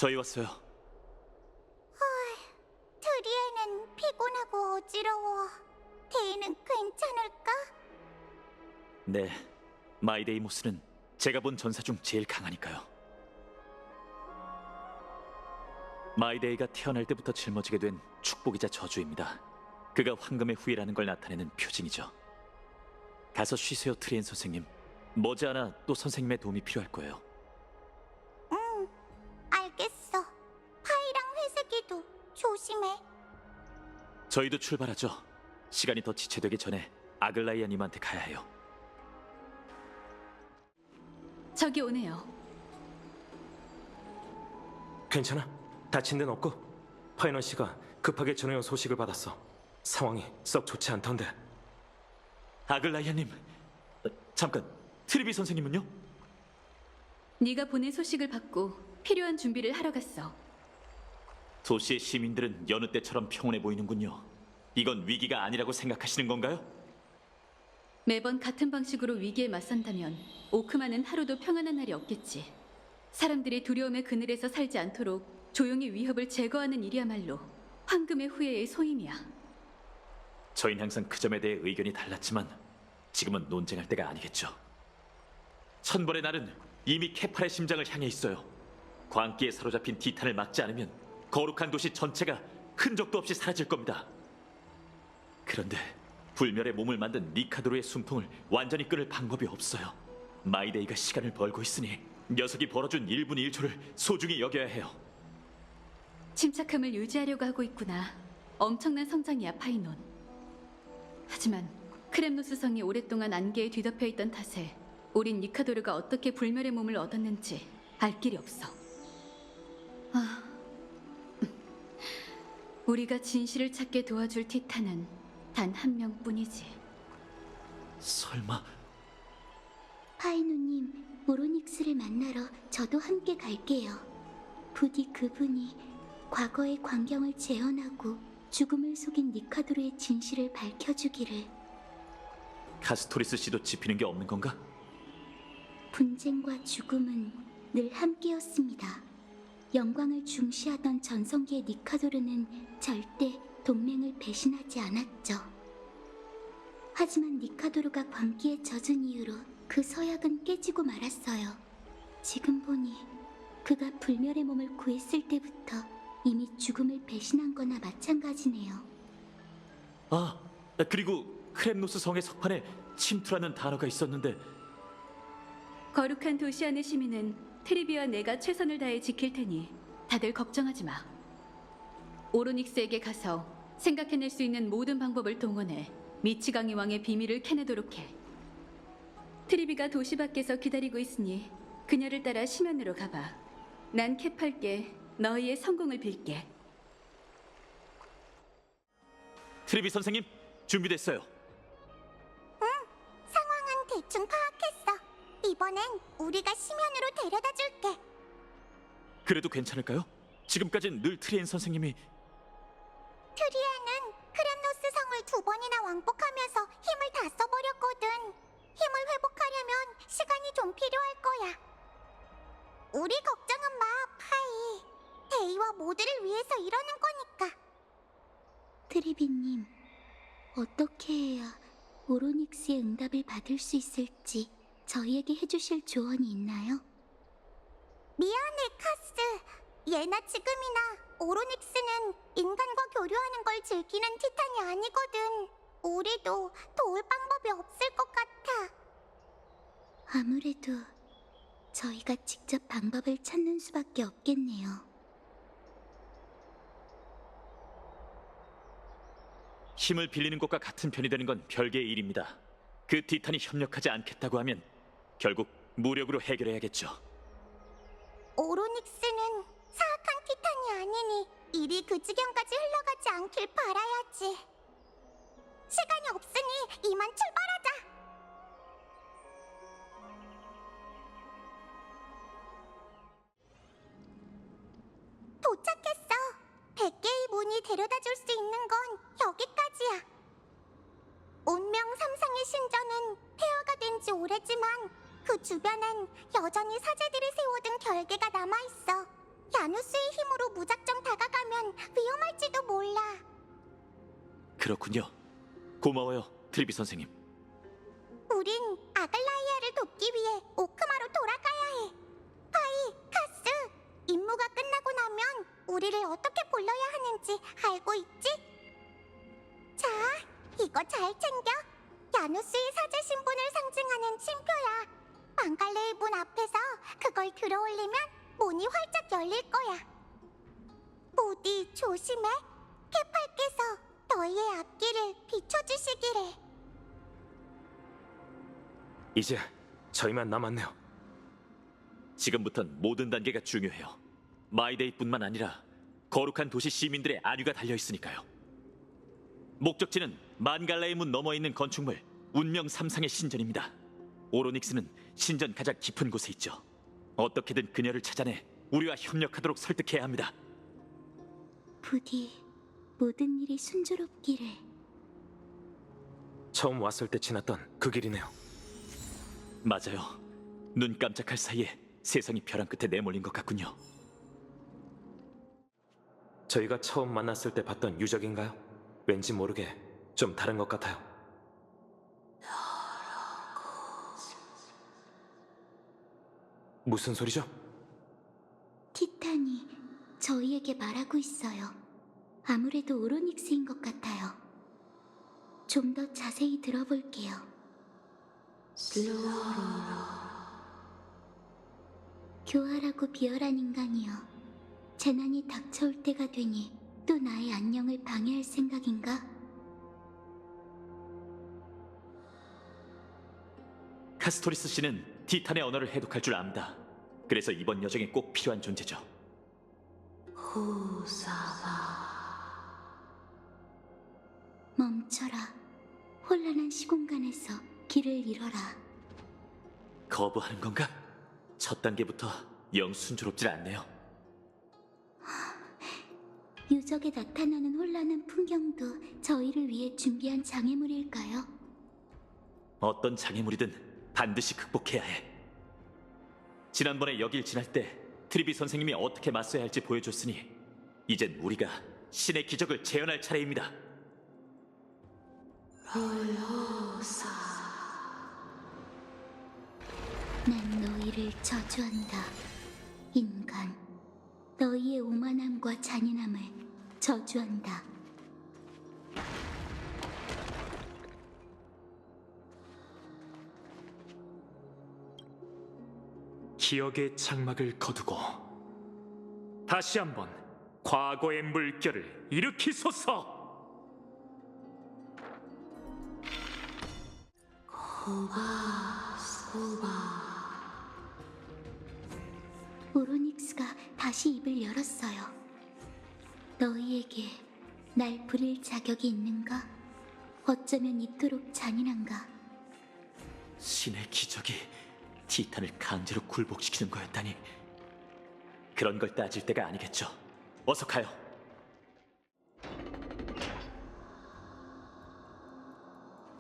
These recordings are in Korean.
저희 왔어요. 트리에는 피곤하고 어지러워. 데이는 괜찮을까? 네, 마이데이모스는 제가 본 전사 중 제일 강하니까요. 마이데이가 태어날 때부터 짊어지게 된 축복이자 저주입니다. 그가 황금의 후예라는 걸 나타내는 표징이죠. 가서 쉬세요, 트리엔 선생님. 머지않아 또 선생님의 도움이 필요할 거예요. 응, 알겠어. 파이랑 회색이도 조심해. 저희도 출발하죠. 시간이 더 지체되기 전에 아글라이아님한테 가야 해요. 저기 오네요. 괜찮아? 다친 데는 없고? 파이넌 씨가 급하게 전해온 소식을 받았어. 상황이 썩 좋지 않던데. 아글라이아님, 잠깐, 트리비 선생님은요? 네가 보낸 소식을 받고 필요한 준비를 하러 갔어. 도시의 시민들은 여느 때처럼 평온해 보이는군요. 이건 위기가 아니라고 생각하시는 건가요? 매번 같은 방식으로 위기에 맞선다면 오크만은 하루도 평안한 날이 없겠지. 사람들이 두려움의 그늘에서 살지 않도록 조용히 위협을 제거하는 일이야말로 황금의 후예의 소임이야. 저희는 항상 그 점에 대해 의견이 달랐지만 지금은 논쟁할 때가 아니겠죠. 천벌의 날은 이미 케팔의 심장을 향해 있어요. 광기에 사로잡힌 티탄을 막지 않으면 거룩한 도시 전체가 흔적도 없이 사라질 겁니다. 그런데 불멸의 몸을 만든 니카도르의 숨통을 완전히 끊을 방법이 없어요. 마이데이가 시간을 벌고 있으니 녀석이 벌어준 1분 1초를 소중히 여겨야 해요. 침착함을 유지하려고 하고 있구나. 엄청난 성장이야, 파이논. 하지만 크렘노스 성이 오랫동안 안개에 뒤덮여 있던 탓에 우린 니카도르가 어떻게 불멸의 몸을 얻었는지 알 길이 없어. 우리가 진실을 찾게 도와줄 티탄은 단 한 명뿐이지. 설마... 파이노님, 오로닉스를 만나러 저도 함께 갈게요. 부디 그분이 과거의 광경을 재현하고 죽음을 속인 니카도르의 진실을 밝혀주기를. 카스토리스 씨도 짚히는 게 없는 건가? 분쟁과 죽음은 늘 함께였습니다. 영광을 중시하던 전성기의 니카도르는 절대 동맹을 배신하지 않았죠. 하지만 니카도르가 광기에 젖은 이후로 그 서약은 깨지고 말았어요. 지금 보니 그가 불멸의 몸을 구했을 때부터 이미 죽음을 배신한 거나 마찬가지네요. 그리고 크렘노스 성의 석판에 침투라는 단어가 있었는데 거룩한 도시 안의 시민은 트리비와 내가 최선을 다해 지킬 테니 다들 걱정하지 마. 오로닉스에게 가서 생각해낼 수 있는 모든 방법을 동원해 미치강이 왕의 비밀을 캐내도록 해. 트리비가 도시 밖에서 기다리고 있으니 그녀를 따라 심연으로 가봐. 난 캡할게. 너희의 성공을 빌게. 트리비 선생님, 준비됐어요. 상황은 대충 파악했어. 이번엔 우리가 심연으로 데려다 줄게. 그래도 괜찮을까요? 지금까진 늘 트리엔 선생님이... 트리에는 크렘노스 성을 2번이나 왕복하면서 힘을 다 써버렸거든. 힘을 회복하려면 시간이 좀 필요할 거야. 우리 걱정은 마, 파이. 데이와 모두를 위해서 이러는 거니까. 트리비님, 어떻게 해야 오로닉스의 응답을 받을 수 있을지 저희에게 해주실 조언이 있나요? 미안해, 카스. 예나 지금이나 오로닉스는 인간과 교류하는 걸 즐기는 티탄이 아니거든. 우리도 도울 방법이 없을 것 같아. 아무래도 저희가 직접 방법을 찾는 수밖에 없겠네요. 힘을 빌리는 것과 같은 편이 되는 건 별개의 일입니다. 그 티탄이 협력하지 않겠다고 하면 결국 무력으로 해결해야겠죠. 오로닉스는 사악한 티탄이 아니니 일이 그 지경까지 흘러가지 않길 바라야지. 시간이 없으니 이만 출발하자. 도착했어. 100개의 문이 데려다 줄 수 있는 건 여기까지야. 운명 삼상의 신전은 폐허가 된 지 오래지만 그 주변엔 여전히 사제들이 세워둔 결계가 남아있어. 야누스의 힘으로 무작정 다가가면 위험할지도 몰라. 그렇군요. 고마워요, 트리비 선생님. 우린 아글라이아를 돕기 위해 오크마로 돌아가야 해. 파이, 카스, 임무가 끝나고 나면 우리를 어떻게 불러야 하는지 알고 있지? 자, 이거 잘 챙겨. 야누스의 사제 신분을 상징하는 침표야. 망갈레의 문 앞에서 그걸 들어올리면 문이 활짝 열릴 거야. 부디 조심해. 케팔께서 너희의 앞길을 비춰주시기를. 이제 저희만 남았네요. 지금부턴 모든 단계가 중요해요. 마이데이뿐만 아니라 거룩한 도시 시민들의 안위가 달려 있으니까요. 목적지는 만갈라의 문 너머 있는 건축물 운명 삼상의 신전입니다. 오로닉스는 신전 가장 깊은 곳에 있죠. 어떻게든 그녀를 찾아내 우리와 협력하도록 설득해야 합니다. 부디 모든 일이 순조롭기를. 처음 왔을 때 지났던 그 길이네요. 맞아요. 눈 깜짝할 사이에 세상이 벼랑 끝에 내몰린 것 같군요. 저희가 처음 만났을 때 봤던 유적인가요? 왠지 모르게 좀 다른 것 같아요. 무슨 소리죠? 티탄이 저희에게 말하고 있어요. 아무래도 오로닉스인 것 같아요. 좀 더 자세히 들어볼게요. 교활하고 비열한 인간이여. 재난이 닥쳐올 때가 되니 또 나의 안녕을 방해할 생각인가? 카스토리스 씨는 티탄의 언어를 해독할 줄 압니다. 그래서 이번 여정에 꼭 필요한 존재죠. 멈춰라. 혼란한 시공간에서 길을 잃어라. 거부하는 건가? 첫 단계부터 영 순조롭질 않네요. 유적에 나타나는 혼란한 풍경도 저희를 위해 준비한 장애물일까요? 어떤 장애물이든 반드시 극복해야 해. 지난번에 여길 지날 때 트리비 선생님이 어떻게 맞서야 할지 보여줬으니 이젠 우리가 신의 기적을 재현할 차례입니다. 난 너희를 저주한다. 인간, 너희의 오만함과 잔인함을 저주한다. 기억의 장막을 거두고 다시 한번 과거의 물결을 일으키소서. 오로닉스가 다시 입을 열었어요. 너희에게 날 부릴 자격이 있는가? 어쩌면 이토록 잔인한가? 신의 기적이 티탄을 강제로 굴복시키는 거였다니. 그런 걸 따질 때가 아니겠죠. 어서 가요.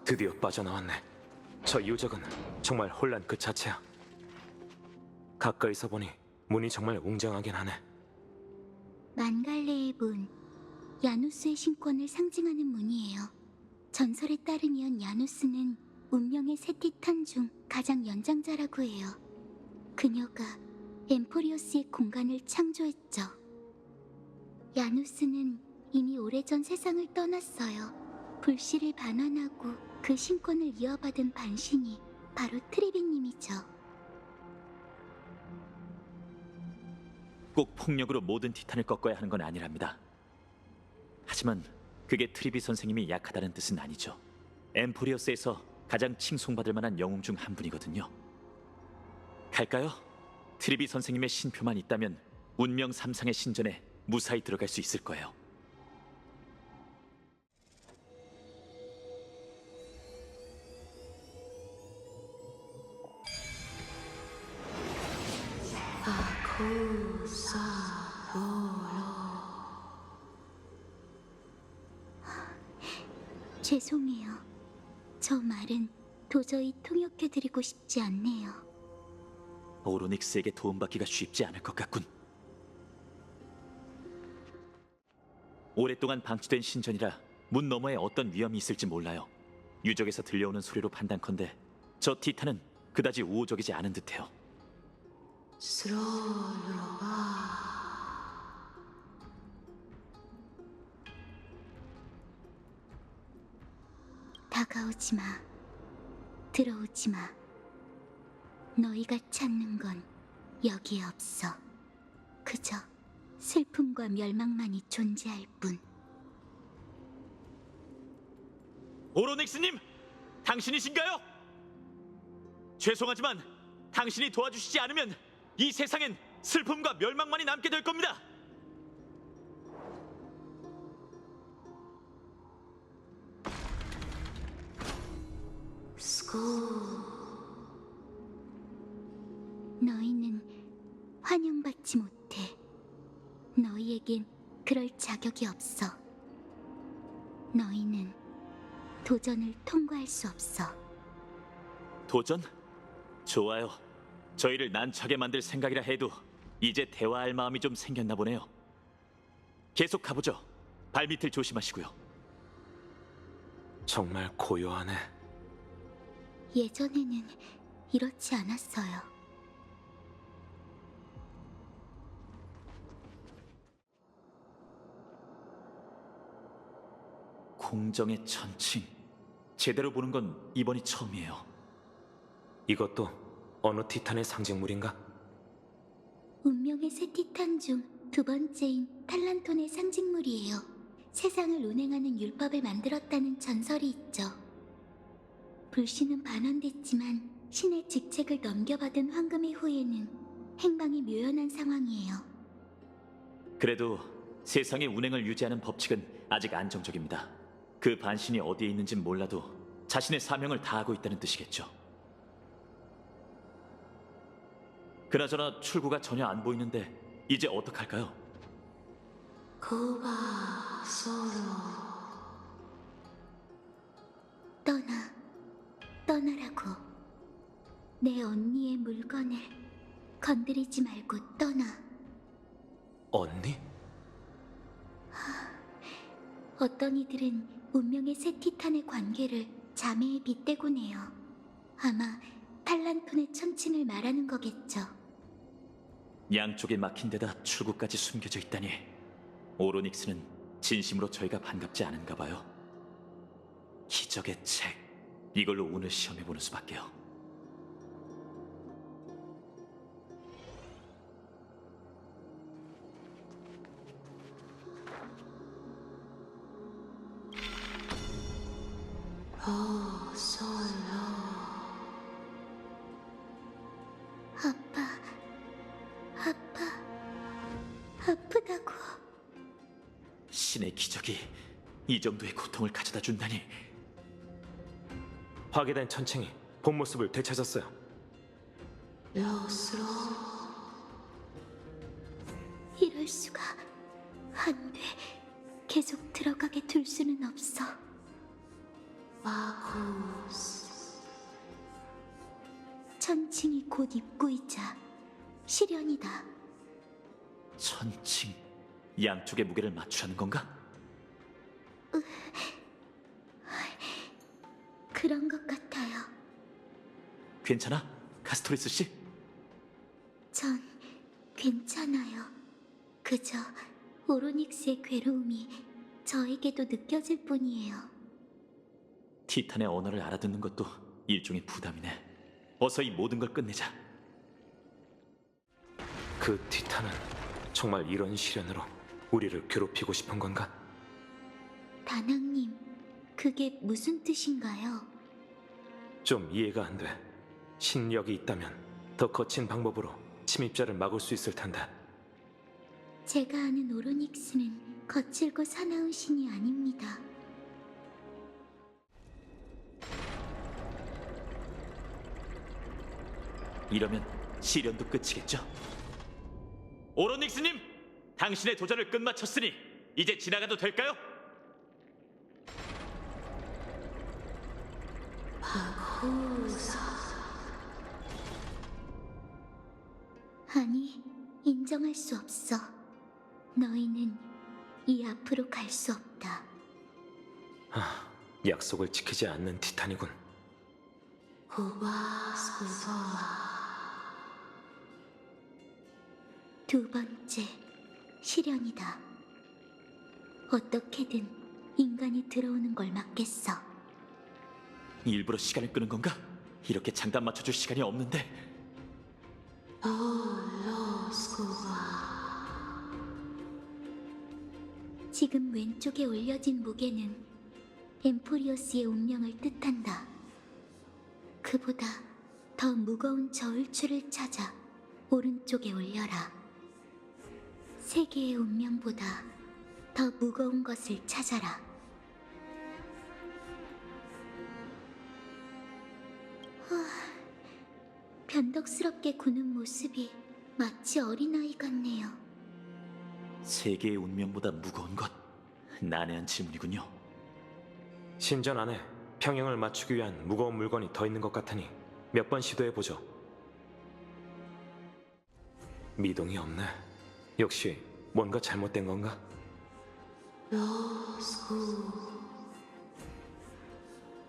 드디어 빠져나왔네. 저 유적은 정말 혼란 그 자체야. 가까이서 보니 문이 정말 웅장하긴 하네. 만갈레의 문, 야누스의 신권을 상징하는 문이에요. 전설에 따르면 야누스는 운명의 세 티탄 중 가장 연장자라고 해요. 그녀가 엠포리오스의 공간을 창조했죠. 야누스는 이미 오래전 세상을 떠났어요. 불씨를 반환하고 그 신권을 이어받은 반신이 바로 트리비님이죠. 꼭 폭력으로 모든 티탄을 꺾어야 하는 건 아니랍니다. 하지만 그게 트리비 선생님이 약하다는 뜻은 아니죠. 엠포리어스에서 가장 칭송받을 만한 영웅 중 한 분이거든요. 갈까요? 트리비 선생님의 신표만 있다면 운명 삼상의 신전에 무사히 들어갈 수 있을 거예요. 죄송해요. 저 말은 도저히 통역해드리고 싶지 않네요. 오로닉스에게 도움받기가 쉽지 않을 것 같군. 오랫동안 방치된 신전이라 문 너머에 어떤 위험이 있을지 몰라요. 유적에서 들려오는 소리로 판단컨대 저 티탄은 그다지 우호적이지 않은 듯해요. 다가오지 마. 들어오지 마. 너희가 찾는 건 여기에 없어. 그저 슬픔과 멸망만이 존재할 뿐. 오로닉스님, 당신이신가요? 죄송하지만 당신이 도와주시지 않으면 이 세상엔 슬픔과 멸망만이 남게 될 겁니다. 너희는 환영받지 못해. 너희에겐 그럴 자격이 없어. 너희는 도전을 통과할 수 없어. 도전? 좋아요. 저희를 난처하게 만들 생각이라 해도 이제 대화할 마음이 좀 생겼나 보네요. 계속 가보죠. 발밑을 조심하시고요. 정말 고요하네. 예전에는 이렇지 않았어요. 공정의 천칭. 제대로 보는 건 이번이 처음이에요. 이것도 어느 티탄의 상징물인가? 운명의 새 티탄 중 두 번째인 탈란톤의 상징물이에요. 세상을 운행하는 율법을 만들었다는 전설이 있죠. 불씨는 반환됐지만 신의 직책을 넘겨받은 황금의 후예는 행방이 묘연한 상황이에요. 그래도 세상의 운행을 유지하는 법칙은 아직 안정적입니다. 그 반신이 어디에 있는진 몰라도 자신의 사명을 다하고 있다는 뜻이겠죠. 그나저나 출구가 전혀 안 보이는데 이제 어떡할까요? 떠나라고. 내 언니의 물건을 건드리지 말고 떠나. 언니? 어떤 이들은 운명의 새 티탄의 관계를 자매에 빗대곤 해요. 아마 탈란톤의 천칭을 말하는 거겠죠. 양쪽에 막힌 데다 출구까지 숨겨져 있다니 오로닉스는 진심으로 저희가 반갑지 않은가 봐요. 기적의 책, 이걸로 오늘 시험해보는 수밖에요. 아프다고. 신의 기적이 이 정도의 고통을 가져다 준다니. 파괴된 천칭이 본 모습을 되찾았어요. 이럴 수가. 안 돼. 계속 들어가게 둘 수는 없어. 천칭이 곧 입구이자 시련이다. 천칭, 양쪽의 무게를 맞추라는 건가? 그런 것 같아요. 괜찮아? 카스토리스 씨? 전 괜찮아요. 그저 오로닉스의 괴로움이 저에게도 느껴질 뿐이에요. 티탄의 언어를 알아듣는 것도 일종의 부담이네. 어서 이 모든 걸 끝내자. 그 티탄은 정말 이런 시련으로 우리를 괴롭히고 싶은 건가? 다낭님, 그게 무슨 뜻인가요? 좀 이해가 안 돼. 신력이 있다면 더 거친 방법으로 침입자를 막을 수 있을 텐데. 제가 아는 오로닉스는 거칠고 사나운 신이 아닙니다. 이러면 시련도 끝이겠죠? 오로닉스님! 당신의 도전을 끝마쳤으니 이제 지나가도 될까요? 아니, 인정할 수 없어. 너희는 이 앞으로 갈 수 없다. 약속을 지키지 않는 티탄이군. 두 번째, 시련이다. 어떻게든 인간이 들어오는 걸 막겠어. 일부러 시간을 끄는 건가? 이렇게 장단 맞춰줄 시간이 없는데. 지금 왼쪽에 올려진 무게는 엠포리오스의 운명을 뜻한다. 그보다 더 무거운 저울추를 찾아 오른쪽에 올려라. 세계의 운명보다 더 무거운 것을 찾아라. 변덕스럽게 구는 모습이 마치 어린아이 같네요. 세계의 운명보다 무거운 것? 난해한 질문이군요. 신전 안에 평형을 맞추기 위한 무거운 물건이 더 있는 것 같으니 몇 번 시도해보죠. 미동이 없네. 역시 뭔가 잘못된 건가?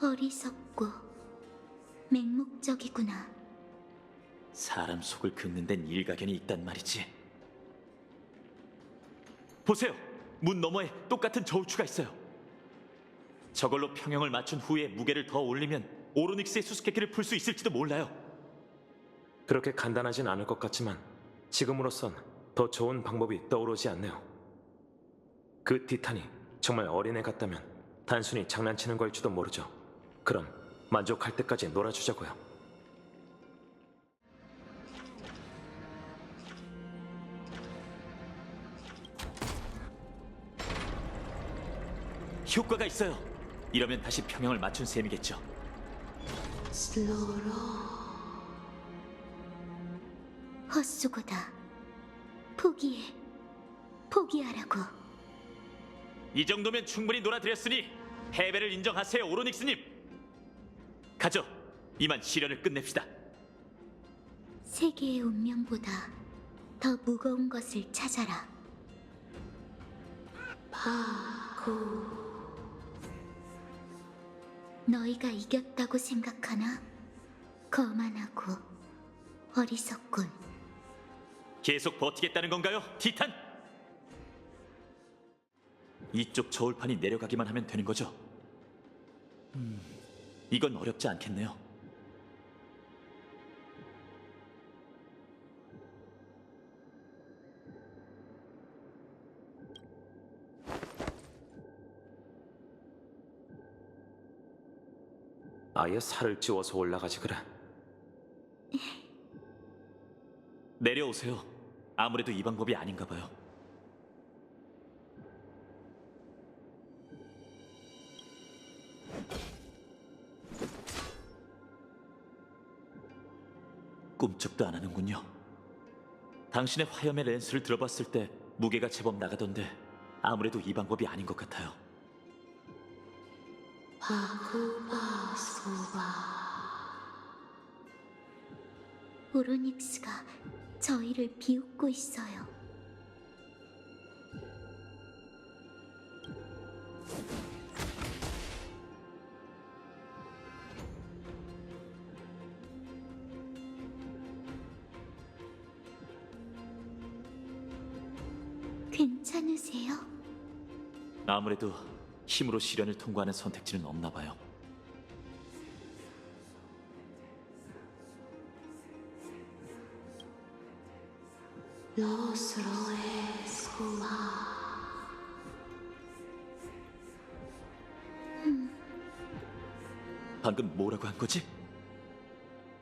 어리석고 맹목적이구나. 사람 속을 긁는 데는 일가견이 있단 말이지. 보세요! 문 너머에 똑같은 저울추가 있어요. 저걸로 평형을 맞춘 후에 무게를 더 올리면 오로닉스의 수수께끼를 풀 수 있을지도 몰라요. 그렇게 간단하진 않을 것 같지만 지금으로선 더 좋은 방법이 떠오르지 않네요. 그 티탄이 정말 어린애 같다면 단순히 장난치는 걸지도 모르죠. 그럼 만족할 때까지 놀아주자고요. 효과가 있어요. 이러면 다시 평형을 맞춘 셈이겠죠. 헛수고다. 포기해. 포기하라고. 이 정도면 충분히 놀아드렸으니 패배를 인정하세요, 오로닉스님. 가죠. 이만 시련을 끝냅시다. 세계의 운명보다 더 무거운 것을 찾아라. 너희가 이겼다고 생각하나? 거만하고 어리석군. 계속 버티겠다는 건가요, 티탄? 이쪽 저울판이 내려가기만 하면 되는 거죠? 이건 어렵지 않겠네요. 아예 살을 찌워서 올라가지 그래. 내려오세요. 아무래도 이 방법이 아닌가 봐요. 꿈쩍도 안 하는군요. 당신의 화염의 렌스를 들어봤을 때 무게가 제법 나가던데 아무래도 이 방법이 아닌 것 같아요. 오로닉스가 저희를 비웃고 있어요. 괜찮으세요? 아무래도 힘으로 시련을 통과하는 선택지는 없나 봐요. 방금 뭐라고 한 거지?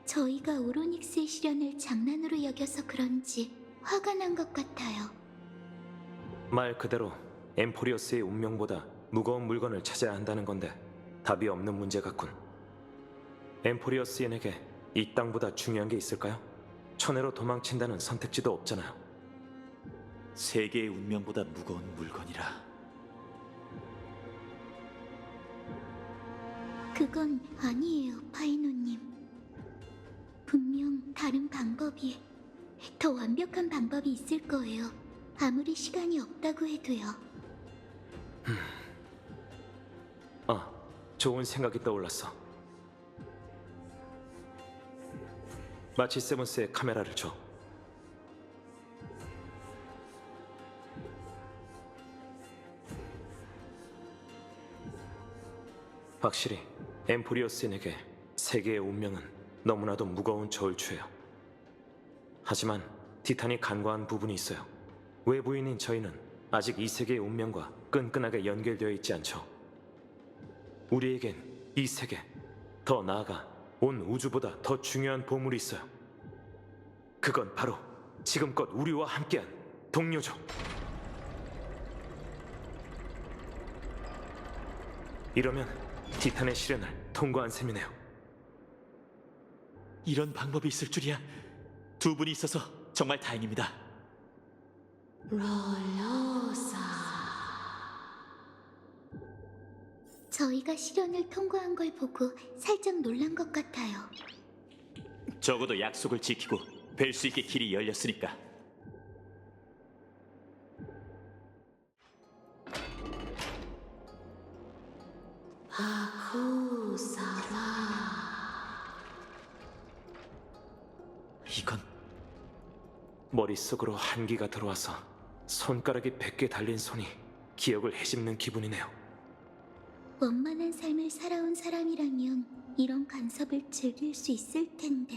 저희가 오로닉스의 시련을 장난으로 여겨서 그런지 화가 난 것 같아요. 말 그대로 엠포리오스의 운명보다 무거운 물건을 찾아야 한다는 건데 답이 없는 문제 같군. 엠포리오스인에게 이 땅보다 중요한 게 있을까요? 천해로 도망친다는 선택지도 없잖아요. 세계의 운명보다 무거운 물건이라. 그건 아니에요, 파이노님. 분명 다른 방법이, 더 완벽한 방법이 있을 거예요. 아무리 시간이 없다고 해도요. 좋은 생각이 떠올랐어. 마치 세븐스의 카메라를 줘. 확실히 엠포리오스인에게 세계의 운명은 너무나도 무거운 저울추예요. 하지만 티탄이 간과한 부분이 있어요. 외부인인 저희는 아직 이 세계의 운명과 끈끈하게 연결되어 있지 않죠. 우리에겐 이 세계, 더 나아가 온 우주보다 더 중요한 보물이 있어요. 그건 바로 지금껏 우리와 함께한 동료죠. 이러면 티탄의 시련을 통과한 셈이네요. 이런 방법이 있을 줄이야. 두 분이 있어서 정말 다행입니다. 저희가 시련을 통과한 걸 보고 살짝 놀란 것 같아요. 적어도 약속을 지키고 뵐 수 있게 길이 열렸으니까. 이건 머릿속으로 한기가 들어와서 손가락이 100개 달린 손이 기억을 헤집는 기분이네요. 원만한 삶을 살아온 사람이라면 이런 간섭을 즐길 수 있을 텐데.